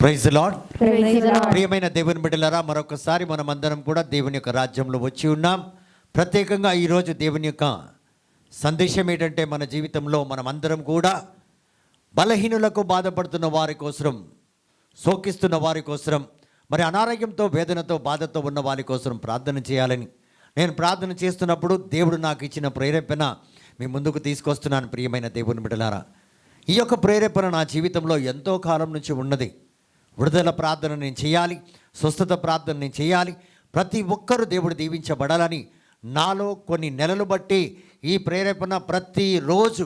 Praise the lord. ప్రియమైన దేవుని బిడ్డలారా, మరొకసారి మనమందరం కూడా దేవుని యొక్క రాజ్యంలో వచ్చి ఉన్నాం. ప్రత్యేకంగా ఈరోజు దేవుని యొక్క సందేశం ఏంటంటే, మన జీవితంలో మనమందరం కూడా బలహీనులకు బాధపడుతున్న వారి కోసం, శోకిస్తున్న వారి కోసం, మరి అనారోగ్యంతో వేదనతో బాధతో ఉన్న వారి కోసం ప్రార్థన చేయాలని నేను ప్రార్థన చేస్తున్నప్పుడు దేవుడు నాకు ఇచ్చిన ప్రేరేపణ మీ ముందుకు తీసుకొస్తున్నాను. ప్రియమైన దేవుని బిడ్డలారా, ఈ యొక్క ప్రేరేపణ నా జీవితంలో ఎంతో కాలం నుంచి ఉన్నది. విడుదల ప్రార్థన నేను చేయాలి, స్వస్థత ప్రార్థన నేను చేయాలి, ప్రతి ఒక్కరూ దేవుడు దీవించబడాలని నాలో కొన్ని నెలలు బట్టి ఈ ప్రేరేపణ ప్రతిరోజు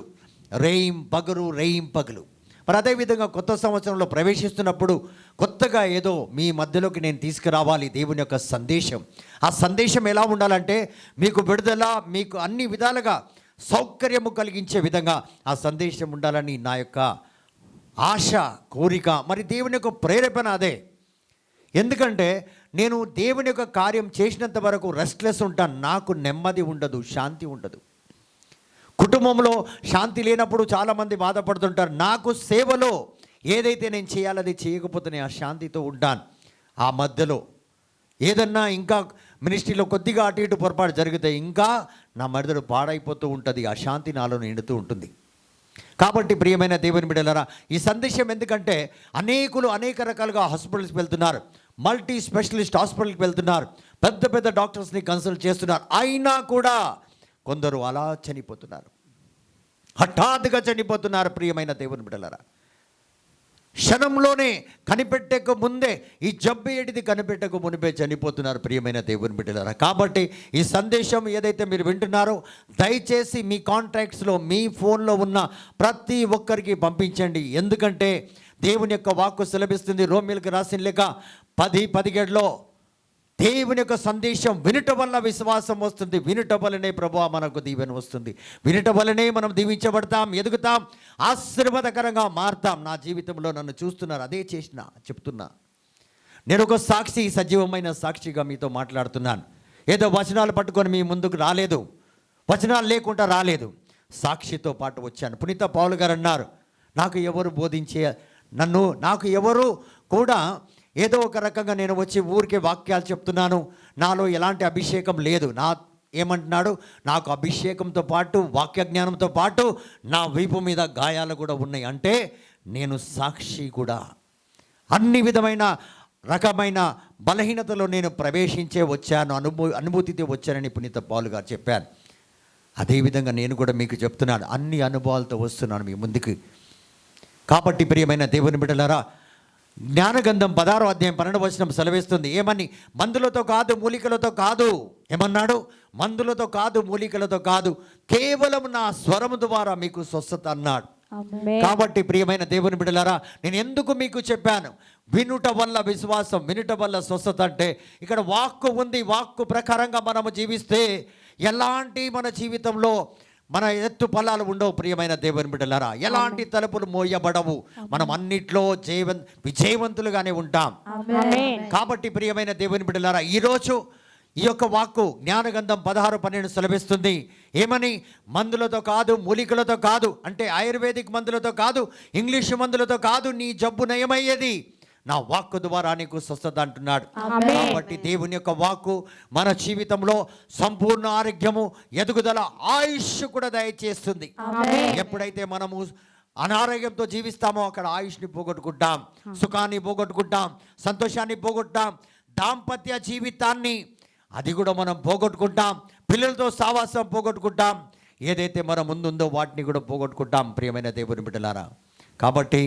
రేయింపగలు. మరి అదేవిధంగా కొత్త సంవత్సరంలో ప్రవేశిస్తున్నప్పుడు కొత్తగా ఏదో మీ మధ్యలోకి నేను తీసుకురావాలి దేవుని యొక్క సందేశం. ఆ సందేశం ఎలా ఉండాలంటే, మీకు విడుదల, మీకు అన్ని విధాలుగా సౌకర్యము కలిగించే విధంగా ఆ సందేశం ఉండాలని నా యొక్క ఆశ, కోరిక. మరి దేవుని యొక్క ప్రేరేపణ అదే. ఎందుకంటే నేను దేవుని యొక్క కార్యం చేసినంత వరకు రెస్ట్లెస్ ఉంటాను. నాకు నెమ్మది ఉండదు, శాంతి ఉండదు. కుటుంబంలో శాంతి లేనప్పుడు చాలామంది బాధపడుతుంటారు. నాకు సేవలో ఏదైతే నేను చేయాలో అది చేయకపోతే నేను ఆ శాంతితో ఉంటాను. ఆ మధ్యలో ఏదన్నా ఇంకా మినిస్ట్రీలో కొద్దిగా అటు ఇటు పొరపాటు జరిగితే ఇంకా నా మెదడు పాడైపోతూ ఉంటుంది, ఆ శాంతి నాలో నిండుతూ ఉంటుంది. కాబట్టి ప్రియమైన దేవుని బిడ్డలారా, ఈ సందేశం ఎందుకంటే అనేకులు అనేక రకాలుగా హాస్పిటల్స్కి వెళ్తున్నారు, మల్టీ స్పెషలిస్ట్ హాస్పిటల్కి వెళ్తున్నారు, పెద్ద పెద్ద డాక్టర్స్ని కన్సల్ట్ చేస్తున్నారు. అయినా కూడా కొందరు అలా చనిపోతున్నారు, హఠాత్తుగా చనిపోతున్నారు. ప్రియమైన దేవుని బిడ్డలారా, క్షణంలోనే కనిపెట్టక ముందే, ఈ జబ్బు ఏటిది కనిపెట్టక మునిపే చనిపోతున్నారు. ప్రియమైన దేవుని బిడ్డలారా, కాబట్టి ఈ సందేశం ఏదైతే మీరు వింటున్నారో దయచేసి మీ కాంటాక్ట్స్లో, మీ ఫోన్లో ఉన్న ప్రతి ఒక్కరికి పంపించండి. ఎందుకంటే దేవుని యొక్క వాక్కు సెలవిస్తుంది, రోమియోలకు రాసిన లేఖ 10:17లో దేవుని యొక్క సందేశం వినుట వల్ల విశ్వాసం వస్తుంది, వినుట వల్లనే ప్రభువా మనకు దీవెన వస్తుంది, వినుట వల్లనే మనం దీవించబడతాం, ఎదుగుతాం, ఆశీర్వాదకరంగా మారుతాం. నా జీవితంలో నన్ను చూస్తున్నారు, అదే చెప్తున్నా. నేను ఒక సాక్షి, సజీవమైన సాక్షిగా మీతో మాట్లాడుతున్నాను. ఏదో వచనాలు పట్టుకొని మీ ముందుకు రాలేదు, వచనాలు లేకుండా రాలేదు, సాక్షితో పాటు వచ్చాను. పునీత పౌలు గారు అన్నారు, నాకు ఎవరు నాకు ఎవరు కూడా ఏదో ఒక రకంగా నేను వచ్చి ఊరికే వాక్యాలు చెప్తున్నాను, నాలో ఎలాంటి అభిషేకం లేదు. ఏమంటున్నాడు, నాకు అభిషేకంతో పాటు వాక్య జ్ఞానంతో పాటు నా వీపు మీద గాయాలు కూడా ఉన్నాయి. అంటే నేను సాక్షి కూడా. అన్ని విధమైన రకమైన బలహీనతలో నేను ప్రవేశించే వచ్చాను, అనుభూతితో వచ్చానని పునీత పౌలు గారు చెప్పాను. అదేవిధంగా నేను కూడా మీకు చెప్తున్నాను, అన్ని అనుభవాలతో వస్తున్నాను మీ ముందుకు. కాబట్టి ప్రియమైన దేవుని బిడ్డలారా, జ్ఞానగంధం 16వ అధ్యాయం 12వ వచనం సెలవిస్తుంది. ఏమని? మందులతో కాదు, మూలికలతో కాదు. ఏమన్నాడు? మందులతో కాదు, మూలికలతో కాదు, కేవలం నా స్వరము ద్వారా మీకు స్వస్థత అన్నాడు. కాబట్టి ప్రియమైన దేవుని బిడ్డలారా, నేను ఎందుకు మీకు చెప్పాను, వినుట వల్ల విశ్వాసం, వినుట వల్ల స్వస్థత. అంటే ఇక్కడ వాక్కు ఉంది, వాక్కు ప్రకారంగా మనము జీవిస్తే ఎలాంటి మన జీవితంలో మన ఎత్తు ఫలాలు ఉండవు. ప్రియమైన దేవుని బిడ్డలారా, ఎలాంటి తలుపులు మోయబడవు, మనం అన్నిట్లో విజయవంతులుగానే ఉంటాం. కాబట్టి ప్రియమైన దేవుని బిడ్డలారా, ఈరోజు ఈ యొక్క వాక్కు జ్ఞానగంధం 16:12 సెలవిస్తుంది. ఏమని? మందులతో కాదు, మూలికలతో కాదు, అంటే ఆయుర్వేదిక్ మందులతో కాదు, ఇంగ్లీషు మందులతో కాదు నీ జబ్బు నయమయ్యేది, నా వాక్కు ద్వారా నీకు స్వస్థత అంటున్నాడు. కాబట్టి దేవుని యొక్క వాక్కు మన జీవితంలో సంపూర్ణ ఆరోగ్యము, ఎదుగుదల, ఆయుష్ కూడా దయచేస్తుంది. ఎప్పుడైతే మనము అనారోగ్యంతో జీవిస్తామో అక్కడ ఆయుష్ని పోగొట్టుకుంటాం, సుఖాన్ని పోగొట్టుకుంటాం, సంతోషాన్ని పోగొట్టాం, దాంపత్య జీవితాన్ని అది కూడా మనం పోగొట్టుకుంటాం, పిల్లలతో సావాసం పోగొట్టుకుంటాం, ఏదైతే మన ముందుందో వాటిని కూడా పోగొట్టుకుంటాం. ప్రియమైన దేవుని బిడ్డలారా, కాబట్టి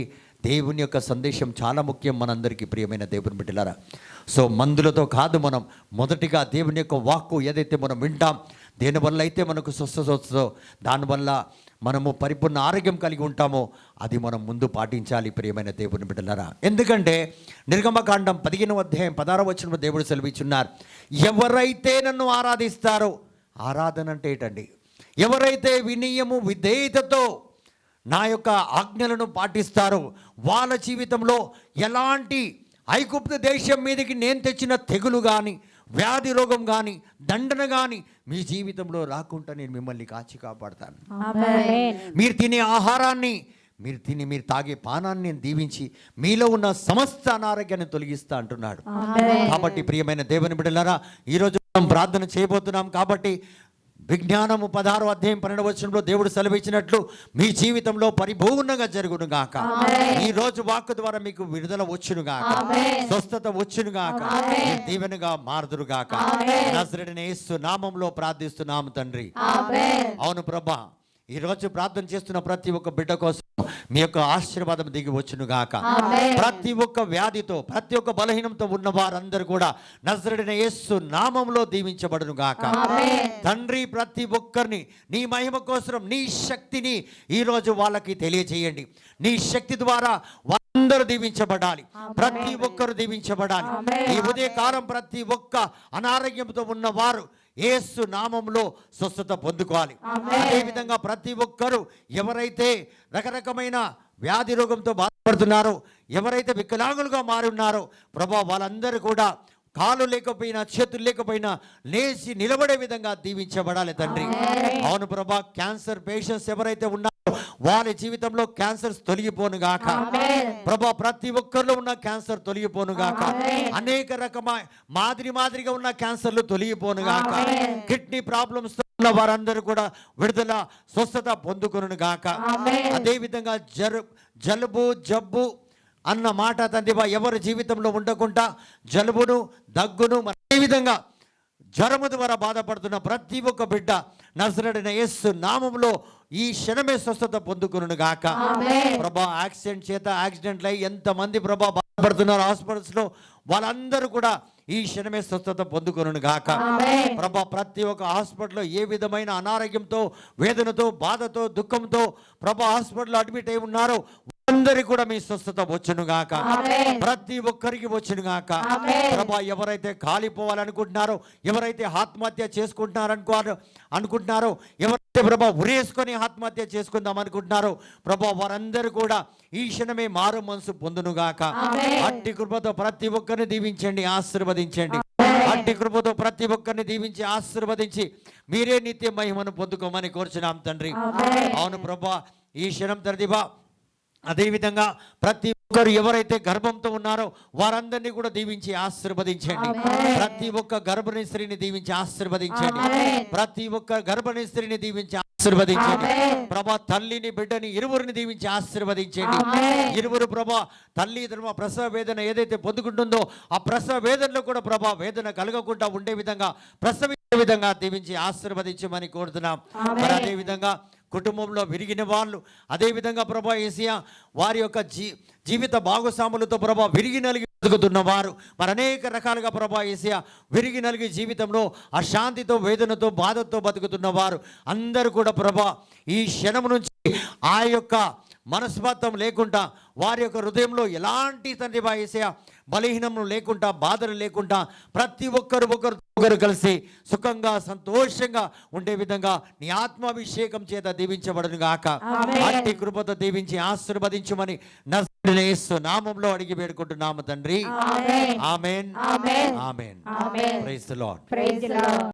దేవుని యొక్క సందేశం చాలా ముఖ్యం మనందరికీ. ప్రియమైన దేవుని బిడ్డలారా, సో మందులతో కాదు, మనం మొదటిగా దేవుని యొక్క వాక్కు ఏదైతే మనం వింటాం, దేనివల్ల అయితే మనకు స్వస్థత వస్తుందో, దానివల్ల మనము పరిపూర్ణ ఆరోగ్యం కలిగి ఉంటామో అది మనం ముందు పాటించాలి. ప్రియమైన దేవుని బిడ్డలారా, ఎందుకంటే నిర్గమకాండం 15వ అధ్యాయం 16వ వచనంలో దేవుడు సెలవిచ్చున్నారు, ఎవరైతే నన్ను ఆరాధిస్తారో, ఆరాధన అంటే ఏంటండి? ఎవరైతే వినయము, విధేయతతో నా యొక్క ఆజ్ఞలను పాటిస్తారో వాళ్ళ జీవితంలో ఎలాంటి ఐగుప్తు దేశం మీదకి నేను తెచ్చిన తెగులు కానీ, వ్యాధి రోగం కానీ, దండన కానీ మీ జీవితంలో రాకుండా నేను మిమ్మల్ని కాచి కాపాడతాను. మీరు తినే ఆహారాన్ని మీరు తిని మీరు తాగే పానాన్ని నేను దీవించి మీలో ఉన్న సమస్త అనారోగ్యాన్ని తొలగిస్తా అంటున్నాడు. కాబట్టి ప్రియమైన దేవుని బిడ్డలారా, ఈరోజు మనం ప్రార్థన చేయబోతున్నాం. కాబట్టి విజ్ఞానము 16వ అధ్యాయం 12వ వచనంలో దేవుడు సెలవిచ్చినట్లు మీ జీవితంలో పరిపూర్ణంగా జరుగును గాక. ఈ రోజు వాక్కు ద్వారా మీకు విడుదల వచ్చును గాక, స్వస్థత వచ్చును గాక, దీవెనగా మారుదురు గాక. నజరేయుడైన యేసు నామములో ప్రార్థిస్తున్నాము తండ్రి. అవును ప్రభా, ఈ రోజు ప్రార్థన చేస్తున్న ప్రతి ఒక్క బిడ్డ కోసం మీ యొక్క ఆశీర్వాదం దిగి వచ్చును గాక. ప్రతి ఒక్క వ్యాధితో, ప్రతి ఒక్క బలహీనంతో ఉన్న వారందరూ కూడా నజరేయుడైన యేసు నామములో దీవించబడును గాక. తండ్రి, ప్రతి ఒక్కరిని నీ మహిమ కోసం నీ శక్తిని ఈ రోజు వాళ్ళకి తెలియజేయండి. నీ శక్తి ద్వారా అందరూ దీవించబడాలి, ప్రతి ఒక్కరు దీవించబడాలి. ఈ ఉదయకాలం ప్రతి ఒక్క అనారోగ్యంతో ఉన్నవారు యేసు నామములో స్వస్థత పొందుకోవాలి. అదేవిధంగా ప్రతి ఒక్కరు ఎవరైతే రకరకమైన వ్యాధి రోగంతో బాధపడుతున్నారో, ఎవరైతే వికలాంగులుగా మారి ఉన్నారో ప్రభా, వాళ్ళందరూ కూడా కాలు లేకపోయినా చేతులు లేకపోయినా లేచి నిలబడే విధంగా దీవించబడాలి తండ్రి. అవును ప్రభా, క్యాన్సర్ పేషెంట్స్ ఎవరైతే ఉన్నారో వారి జీవితంలో క్యాన్సర్స్ తొలగిపోను గాక ప్రభా. ప్రతి ఒక్కరిలో ఉన్న క్యాన్సర్ తొలగిపోను గాక. అనేక రకమైన మాదిరిగా ఉన్న క్యాన్సర్లు తొలగిపోను గాక. కిడ్నీ ప్రాబ్లమ్స్ ఉన్న వారందరూ కూడా విడుదల, స్వస్థత పొందుకొను గాక. అదే విధంగా జలుబు, జబ్బు అన్న మాట తండ్రి ఎవరి జీవితంలో ఉండకుండా జలుబును, దగ్గును, అదేవిధంగా జ్వరము ద్వారా బాధపడుతున్న ప్రతి ఒక్క బిడ్డ నజరేయుడైన యేసు నామములో ఈ క్షణమే స్వస్థత పొందుకొను గాక ప్రభా. యాక్సిడెంట్లు అయ్యి ఎంతమంది ప్రభా బాధపడుతున్నారు హాస్పిటల్స్ లో, వాళ్ళందరూ కూడా ఈ క్షణమే స్వస్థత పొందుకొను గాక ప్రభా. ప్రతి ఒక్క హాస్పిటల్లో ఏ విధమైన అనారోగ్యంతో, వేదనతో, బాధతో, దుఃఖంతో ప్రభా హాస్పిటల్లో అడ్మిట్ అయి ఉన్నారో అందరికి కూడా మీ స్వస్థత వచ్చును గాక. ప్రతి ఒక్కరికి వచ్చును గాక ప్రభా. ఎవరైతే కాలిపోవాలనుకుంటున్నారో, ఎవరైతే ఆత్మహత్య అనుకుంటున్నారో, ఎవరైతే ప్రభా ఉరేసుకొని ఆత్మహత్య చేసుకుందాం అనుకుంటున్నారో ప్రభా, వారందరూ కూడా ఈ క్షణమే మారు మనసు పొందును గాక. అట్టి కృపతో ప్రతి ఒక్కరిని దీవించండి, ఆశీర్వదించండి. అట్టి కృపతో ప్రతి ఒక్కరిని దీవించి ఆశీర్వదించి మీరే నిత్య మహిమను పొందుకోమని కోరుచున్నాం తండ్రి. అవును ప్రభా, ఈ క్షణం తండ్రివా. అదేవిధంగా ప్రతి ఒక్కరు ఎవరైతే గర్భంతో ఉన్నారో వారందరినీ కూడా దీవించి ఆశీర్వదించండి. ప్రతి ఒక్క గర్భిణీ స్త్రీని దీవించి ఆశీర్వదించండి. ప్రతి ఒక్క గర్భిణీ స్త్రీని దీవించి ఆశీర్వదించండి ప్రభా. తల్లిని, బిడ్డని ఇరువురిని దీవించి ఆశీర్వదించండి. ఇరువురు ప్రభా తల్లి ప్రసవ వేదన ఏదైతే పొందుకుంటుందో ఆ ప్రసవ వేదనలో కూడా ప్రభా వేదన కలగకుండా ఉండే విధంగా, ప్రసవించే విధంగా దీవించి ఆశీర్వదించమని కోరుతున్నాం. మరి అదేవిధంగా కుటుంబంలో విరిగిన వాళ్ళు, అదేవిధంగా ప్రభా యేసయ్యా వారి యొక్క జీవిత భాగస్వాములతో ప్రభా విరిగి నలిగి బతుకుతున్న వారు, మరి అనేక రకాలుగా ప్రభా యేసయ్యా విరిగి నలిగి జీవితంలో అశాంతితో, వేదనతో, బాధతో బతుకుతున్న వారు అందరూ కూడా ప్రభా ఈ క్షణం నుంచి ఆ యొక్క మనస్పత్వం లేకుండా, వారి యొక్క హృదయంలో ఎలాంటి తండ్రి యేసయ్యా బలహీనము లేకుండా, బాధలు లేకుండా ప్రతి ఒకరు కలిసి సుఖంగా, సంతోషంగా ఉండే విధంగా నీ ఆత్మాభిషేకం చేత దీవించబడును గాక. అట్టి కృపతో దీవించి ఆశీర్వదించుమని నజరేయుడైన యేసు నామములో అడిగి వేడుకుంటున్నాము తండ్రి. Amen, amen. Praise the lord.